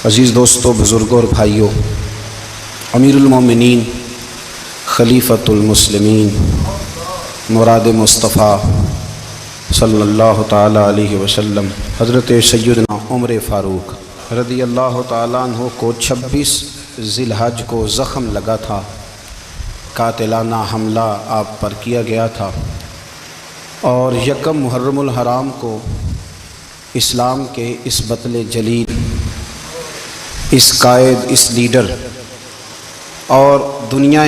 عزیز دوستو، بزرگوں اور بھائیوں، امیر المومنین خلیفۃ المسلمین مراد مصطفیٰ صلی اللہ تعالیٰ علیہ وسلم حضرت سیدنا عمر فاروق رضی اللہ تعالیٰ عنہ کو 26 ذی الحج کو زخم لگا تھا، قاتلانہ حملہ آپ پر کیا گیا تھا، اور یکم محرم الحرام کو اسلام کے اس بطل جلیل، اس قائد، اس لیڈر اور دنیا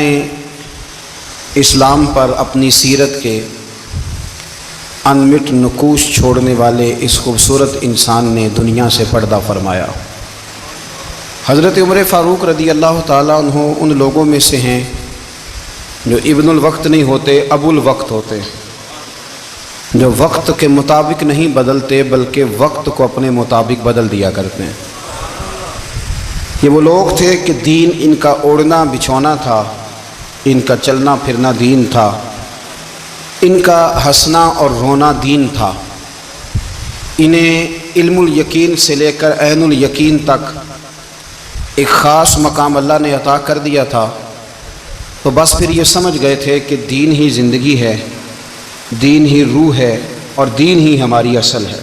اسلام پر اپنی سیرت کے انمٹ نقوش چھوڑنے والے اس خوبصورت انسان نے دنیا سے پردہ فرمایا۔ حضرت عمر فاروق رضی اللہ تعالیٰ عنہ ان لوگوں میں سے ہیں جو ابن الوقت نہیں ہوتے، ابو الوقت ہوتے، جو وقت کے مطابق نہیں بدلتے بلکہ وقت کو اپنے مطابق بدل دیا کرتے ہیں۔ یہ وہ لوگ تھے کہ دین ان کا اوڑھنا بچھونا تھا، ان کا چلنا پھرنا دین تھا، ان کا ہنسنا اور رونا دین تھا۔ انہیں علم الیقین سے لے کر عین الیقین تک ایک خاص مقام اللہ نے عطا کر دیا تھا، تو بس پھر یہ سمجھ گئے تھے کہ دین ہی زندگی ہے، دین ہی روح ہے اور دین ہی ہماری اصل ہے۔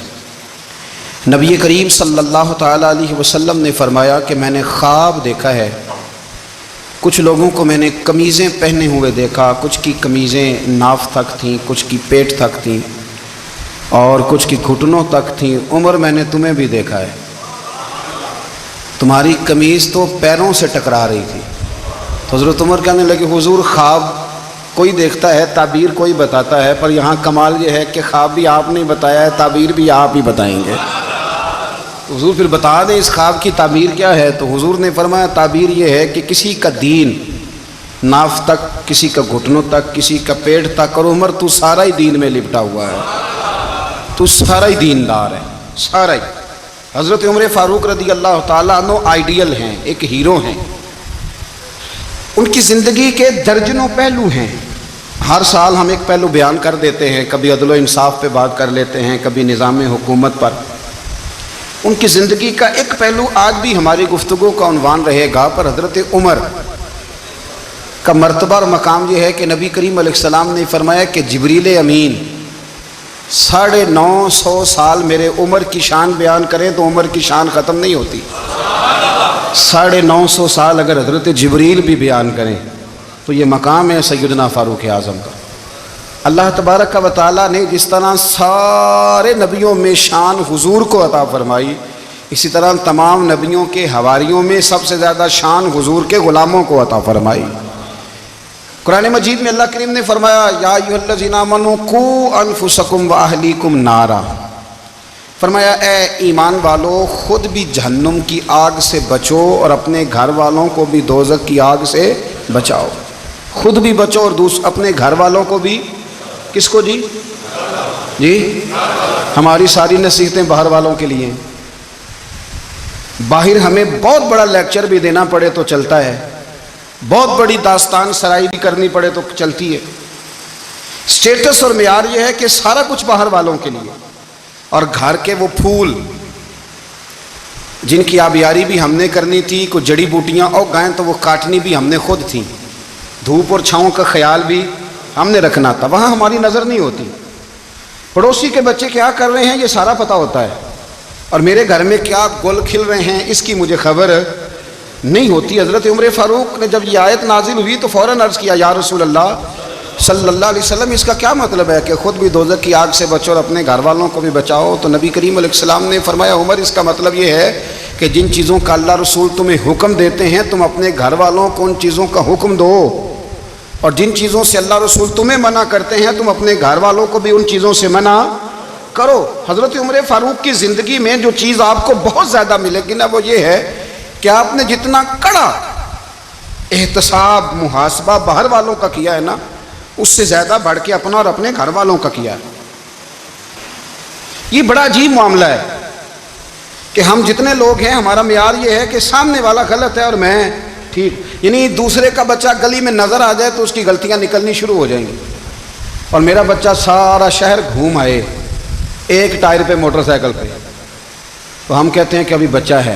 نبی کریم صلی اللہ تعالیٰ علیہ وسلم نے فرمایا کہ میں نے خواب دیکھا ہے، کچھ لوگوں کو میں نے قمیضیں پہنے ہوئے دیکھا، کچھ کی قمیضیں ناف تک تھیں، کچھ کی پیٹ تک تھیں اور کچھ کی گھٹنوں تک تھیں۔ عمر، میں نے تمہیں بھی دیکھا ہے، تمہاری قمیض تو پیروں سے ٹکرا رہی تھی۔ تو حضرت عمر کہنے لگے، حضور خواب کوئی دیکھتا ہے، تعبیر کوئی بتاتا ہے، پر یہاں کمال یہ ہے کہ خواب بھی آپ نے بتایا ہے، تعبیر بھی آپ ہی بتائیں گے۔ حضور پھر بتا دیں اس خواب کی تعبیر کیا ہے؟ تو حضور نے فرمایا تعبیر یہ ہے کہ کسی کا دین ناف تک، کسی کا گھٹنوں تک، کسی کا پیٹ تک، اور عمر تو سارا ہی دین میں لپٹا ہوا ہے، تو سارا ہی دیندار ہے، سارا ہی۔ حضرت عمر فاروق رضی اللہ تعالیٰ عنہ آئیڈیل ہیں، ایک ہیرو ہیں۔ ان کی زندگی کے درجنوں پہلو ہیں، ہر سال ہم ایک پہلو بیان کر دیتے ہیں، کبھی عدل و انصاف پہ بات کر لیتے ہیں، کبھی نظام حکومت پر۔ ان کی زندگی کا ایک پہلو آج بھی ہماری گفتگو کا عنوان رہے گا، پر حضرت عمر کا مرتبہ اور مقام یہ ہے کہ نبی کریم علیہ السلام نے فرمایا کہ جبریل امین 950 سال میرے عمر کی شان بیان کریں تو عمر کی شان ختم نہیں ہوتی۔ 950 سال اگر حضرت جبریل بھی بیان کریں تو یہ مقام ہے سیدنا فاروق اعظم کا۔ اللہ تبارک و تعالیٰ نے جس طرح سارے نبیوں میں شان حضور کو عطا فرمائی، اسی طرح تمام نبیوں کے حواریوں میں سب سے زیادہ شان حضور کے غلاموں کو عطا فرمائی۔ قرآن مجید میں اللہ کریم نے فرمایا، یا ایھا الذین آمنوا قوا انفسکم واہلیکم نارا، فرمایا اے ایمان والو، خود بھی جہنم کی آگ سے بچو اور اپنے گھر والوں کو بھی دوزخ کی آگ سے بچاؤ۔ خود بھی بچو اور اپنے گھر والوں کو بھی۔ کس کو جی؟ ہماری ساری نصیحتیں باہر والوں کے لیے۔ باہر ہمیں بہت بڑا لیکچر بھی دینا پڑے تو چلتا ہے، بہت بڑی داستان سرائی بھی کرنی پڑے تو چلتی ہے۔ سٹیٹس اور معیار یہ ہے کہ سارا کچھ باہر والوں کے لیے، اور گھر کے وہ پھول جن کی آبیاری بھی ہم نے کرنی تھی، کوئی جڑی بوٹیاں اگائیں تو وہ کاٹنی بھی ہم نے خود تھیں، دھوپ اور چھاؤں کا خیال بھی ہم نے رکھنا تھا، وہاں ہماری نظر نہیں ہوتی۔ پڑوسی کے بچے کیا کر رہے ہیں یہ سارا پتہ ہوتا ہے، اور میرے گھر میں کیا گل کھل رہے ہیں اس کی مجھے خبر نہیں ہوتی۔ حضرت عمر فاروق نے جب یہ آیت نازل ہوئی تو فوراً عرض کیا، یا رسول اللہ صلی اللہ علیہ وسلم، اس کا کیا مطلب ہے کہ خود بھی دوزخ کی آگ سے بچو اور اپنے گھر والوں کو بھی بچاؤ؟ تو نبی کریم علیہ السلام نے فرمایا، عمر اس کا مطلب یہ ہے کہ جن چیزوں کا اللہ رسول تمہیں حکم دیتے ہیں تم اپنے گھر والوں کو ان چیزوں کا حکم دو، اور جن چیزوں سے اللہ رسول تمہیں منع کرتے ہیں تم اپنے گھر والوں کو بھی ان چیزوں سے منع کرو۔ حضرت عمر فاروق کی زندگی میں جو چیز آپ کو بہت زیادہ ملے گی نا، وہ یہ ہے کہ آپ نے جتنا کڑا احتساب محاسبہ باہر والوں کا کیا ہے نا، اس سے زیادہ بڑھ کے اپنا اور اپنے گھر والوں کا کیا ہے۔ یہ بڑا عجیب معاملہ ہے کہ ہم جتنے لوگ ہیں ہمارا معیار یہ ہے کہ سامنے والا غلط ہے اور میں ٹھیک، یعنی دوسرے کا بچہ گلی میں نظر آ جائے تو اس کی غلطیاں نکلنی شروع ہو جائیں گی، اور میرا بچہ سارا شہر گھوم آئے ایک ٹائر پہ موٹر سائیکل پہ، تو ہم کہتے ہیں کہ ابھی بچہ ہے،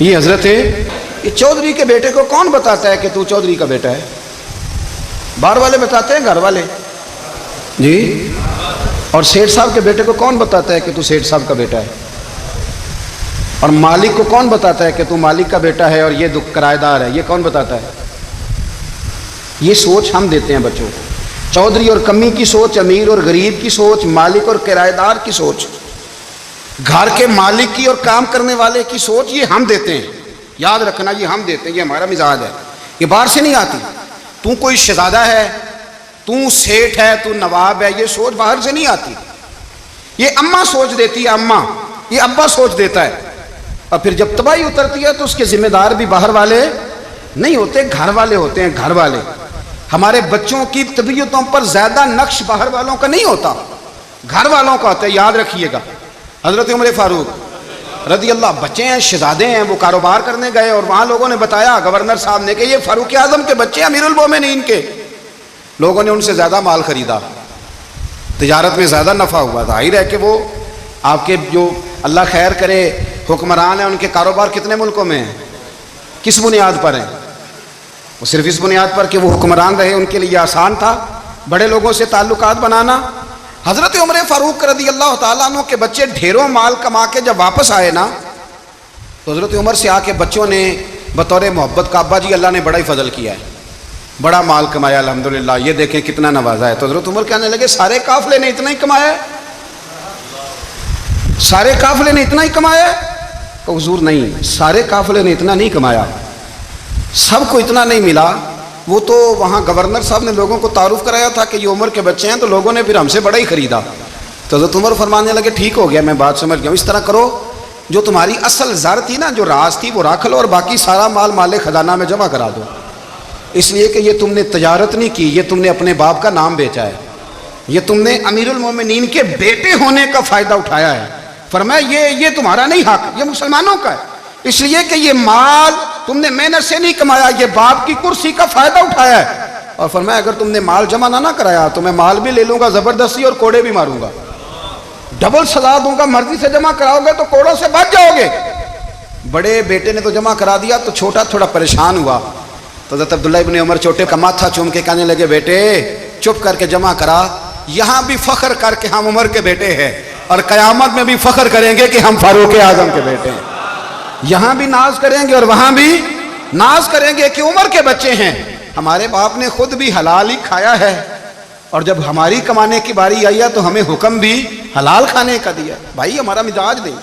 یہ حضرت یہ چودھری کے بیٹے کو کون بتاتا ہے کہ تو چودھری کا بیٹا ہے؟ باہر والے بتاتے ہیں، گھر والے جی؟ اور سیٹھ صاحب کے بیٹے کو کون بتاتا ہے کہ تو سیٹھ صاحب کا بیٹا ہے؟ اور مالک کو کون بتاتا ہے کہ تو مالک کا بیٹا ہے اور یہ کرایہ دار ہے؟ یہ کون بتاتا ہے؟ یہ سوچ ہم دیتے ہیں بچوں کو۔ چودھری اور کمی کی سوچ، امیر اور غریب کی سوچ، مالک اور کرایہ دار کی سوچ، گھر کے مالک کی اور کام کرنے والے کی سوچ، یہ ہم دیتے ہیں۔ یاد رکھنا، یہ ہم دیتے ہیں، یہ ہمارا مزاج ہے، یہ باہر سے نہیں آتی۔ تو کوئی شہزادہ ہے، تو سیٹھ ہے، تو نواب ہے، یہ سوچ باہر سے نہیں آتی، یہ اماں سوچ دیتی ہے، اماں، یہ ابا سوچ دیتا ہے۔ اور پھر جب تباہی اترتی ہے تو اس کے ذمہ دار بھی باہر والے نہیں ہوتے، گھر والے ہوتے ہیں، گھر والے۔ ہمارے بچوں کی طبیعتوں پر زیادہ نقش باہر والوں کا نہیں ہوتا، گھر والوں کا ہوتا ہے، یاد رکھیے گا۔ حضرت عمر فاروق رضی اللہ، بچے ہیں، شہزادے ہیں، وہ کاروبار کرنے گئے اور وہاں لوگوں نے بتایا، گورنر صاحب نے، کہ یہ فاروق اعظم کے بچے ہیں، امیر المومنین کے۔ لوگوں نے ان سے زیادہ مال خریدا، تجارت میں زیادہ نفع ہوا۔ ظاہر ہے کہ وہ آپ کے جو اللہ خیر کرے حکمران ہیں، ان کے کاروبار کتنے ملکوں میں ہیں، کس بنیاد پر ہیں؟ وہ صرف اس بنیاد پر کہ وہ حکمران رہے، ان کے لیے آسان تھا بڑے لوگوں سے تعلقات بنانا۔ حضرت عمر فاروق رضی اللہ تعالیٰ عنہ کے بچے ڈھیروں مال کما کے جب واپس آئے نا، تو حضرت عمر سے آ کے بچوں نے بطور محبت کا، ابا جی اللہ نے بڑا ہی فضل کیا ہے، بڑا مال کمایا الحمدللہ، یہ دیکھیں کتنا نوازا ہے۔ تو حضرت عمر کہنے لگے، سارے قافلے نے اتنا ہی کمایا ہے؟ سارے قافلے نے اتنا ہی کمایا ہے؟ کہ حضور نہیں، سارے قافلے نے اتنا نہیں کمایا، سب کو اتنا نہیں ملا۔ وہ تو وہاں گورنر صاحب نے لوگوں کو تعارف کرایا تھا کہ یہ عمر کے بچے ہیں، تو لوگوں نے پھر ہم سے بڑا ہی خریدا۔ تو حضرت عمر فرمانے لگے، ٹھیک ہو گیا، میں بات سمجھ گیا ہوں، اس طرح کرو، جو تمہاری اصل زر تھی نا، جو راز تھی، وہ رکھ لو، اور باقی سارا مال مال خزانہ میں جمع کرا دو، اس لیے کہ یہ تم نے تجارت نہیں کی، یہ تم نے اپنے باپ کا نام بیچا ہے، یہ تم نے امیر المومنین کے بیٹے ہونے کا فائدہ اٹھایا ہے۔ فرمایا یہ تمہارا نہیں حق، یہ مسلمانوں کا ہے، اس لیے کہ یہ مال تم نے محنت سے نہیں کمایا، یہ باپ کی کرسی کا فائدہ اٹھایا ہے۔ اور فرمایا اگر تم نے مال جمع نہ کرایا تو میں مال بھی لے لوں گا زبردستی اور کوڑے بھی ماروں گا، ڈبل سزا دوں گا، مرضی سے جمع کراؤ گے تو کوڑوں سے بچ جاؤ گے۔ بڑے بیٹے نے تو جمع کرا دیا، تو چھوٹا تھوڑا پریشان ہوا، تو حضرت عبداللہ ابن عمر چھوٹے کا ماتھا چوم کے کہنے لگے، بیٹے چپ کر کے جمع کرا، یہاں بھی فخر کر کے ہم عمر کے بیٹے ہیں، اور قیامت میں بھی فخر کریں گے کہ ہم فاروق اعظم کے بیٹے ہیں۔ یہاں بھی ناز کریں گے اور وہاں بھی ناز کریں گے کہ عمر کے بچے ہیں۔ ہمارے باپ نے خود بھی حلال ہی کھایا ہے، اور جب ہماری کمانے کی باری آئی ہے تو ہمیں حکم بھی حلال کھانے کا دیا۔ بھائی ہمارا مزاج نہیں۔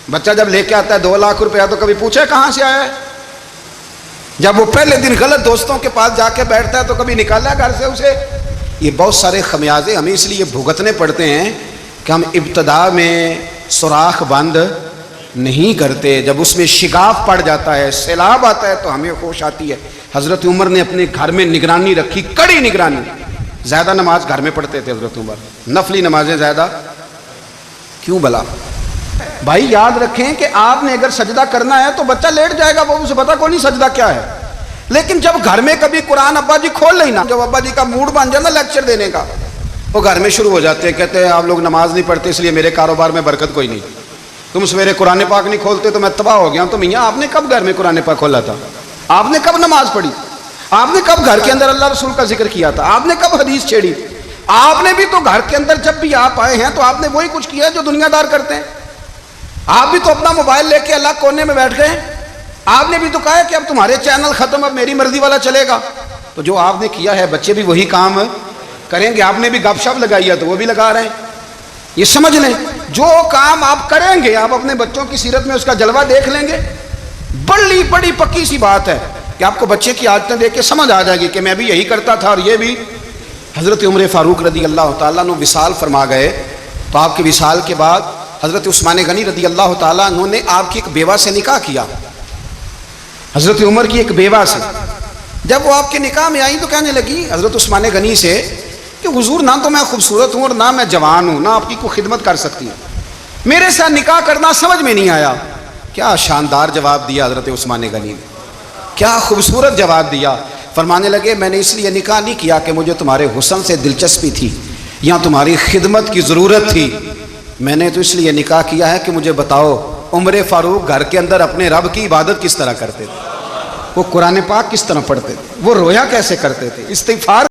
بچہ جب لے کے آتا ہے 2 لاکھ روپیہ تو کبھی پوچھے کہاں سے آیا ہے؟ جب وہ پہلے دن غلط دوستوں کے پاس جا کے بیٹھتا ہے تو کبھی نکالا گھر سے اسے؟ یہ بہت سارے خمیازے ہمیں اس لیے بھگتنے پڑتے ہیں کہ ہم ابتدا میں سوراخ بند نہیں کرتے، جب اس میں شگاف پڑ جاتا ہے، سیلاب آتا ہے تو ہمیں ہوش آتی ہے۔ حضرت عمر نے اپنے گھر میں نگرانی رکھی، کڑی نگرانی۔ زیادہ نماز گھر میں پڑھتے تھے حضرت عمر، نفلی نمازیں زیادہ کیوں بلا؟ بھائی یاد رکھیں کہ آپ نے اگر سجدہ کرنا ہے تو بچہ لیٹ جائے گا، وہ اسے پتا کو نہیں سجدہ کیا ہے، لیکن جب گھر میں کبھی قرآن ابا جی کھول لینا، جب ابا جی کا موڈ بن جائے نا لیکچر دینے کا، وہ گھر میں شروع ہو جاتے ہیں، کہتے ہیں آپ لوگ نماز نہیں پڑھتے اس لیے میرے کاروبار میں برکت کوئی نہیں، تم سویرے قرآن پاک نہیں کھولتے تو میں تباہ ہو گیا ہوں۔ تو میاں آپ نے کب گھر میں قرآن پاک کھولا تھا؟ آپ نے کب نماز پڑھی؟ آپ نے کب گھر کے اندر اللہ رسول کا ذکر کیا تھا؟ آپ نے کب حدیث چھیڑی؟ آپ نے بھی تو گھر کے اندر جب بھی آپ آئے ہیں تو آپ نے وہی کچھ کیا جو دنیا دار کرتے ہیں۔ آپ بھی تو اپنا موبائل لے کے اللہ کونے میں بیٹھ گئے، آپ نے بھی تو کہا ہے کہ اب تمہارے چینل ختم، اب میری مرضی والا چلے گا۔ تو جو آپ نے کیا ہے بچے بھی وہی کام کریں گے۔ آپ نے بھی گپ شپ لگائی ہے تو وہ بھی لگا رہے ہیں۔ یہ سمجھ لیں، جو کام آپ کریں گے آپ اپنے بچوں کی سیرت میں اس کا جلوہ دیکھ لیں گے۔ بڑی پکی سی بات ہے کہ آپ کو بچے کی عادتیں دیکھ کے سمجھ آ جائے گی کہ میں بھی یہی کرتا تھا اور یہ بھی۔ حضرت عمر فاروق رضی اللہ تعالیٰ عنہ وصال فرما گئے، تو آپ کے وصال کے بعد حضرت عثمان غنی رضی اللہ تعالیٰ عنہ نے آپ کی ایک بیوہ سے نکاح کیا، حضرت عمر کی ایک بیوہ سے۔ جب وہ آپ کے نکاح میں آئی تو کہنے لگی حضرت عثمان غنی سے کہ حضور نہ تو میں خوبصورت ہوں اور نہ میں جوان ہوں، نہ آپ کی کوئی خدمت کر سکتی ہوں، میرے ساتھ نکاح کرنا سمجھ میں نہیں آیا۔ کیا شاندار جواب دیا حضرت عثمان غنی نے، کیا خوبصورت جواب دیا۔ فرمانے لگے میں نے اس لیے نکاح نہیں کیا کہ مجھے تمہارے حسن سے دلچسپی تھی یا تمہاری خدمت کی ضرورت تھی، میں نے تو اس لیے نکاح کیا ہے کہ مجھے بتاؤ عمر فاروق گھر کے اندر اپنے رب کی عبادت کس طرح کرتے تھے، وہ قرآن پاک کس طرح پڑھتے تھے، وہ رویا کیسے کرتے تھے، استغفار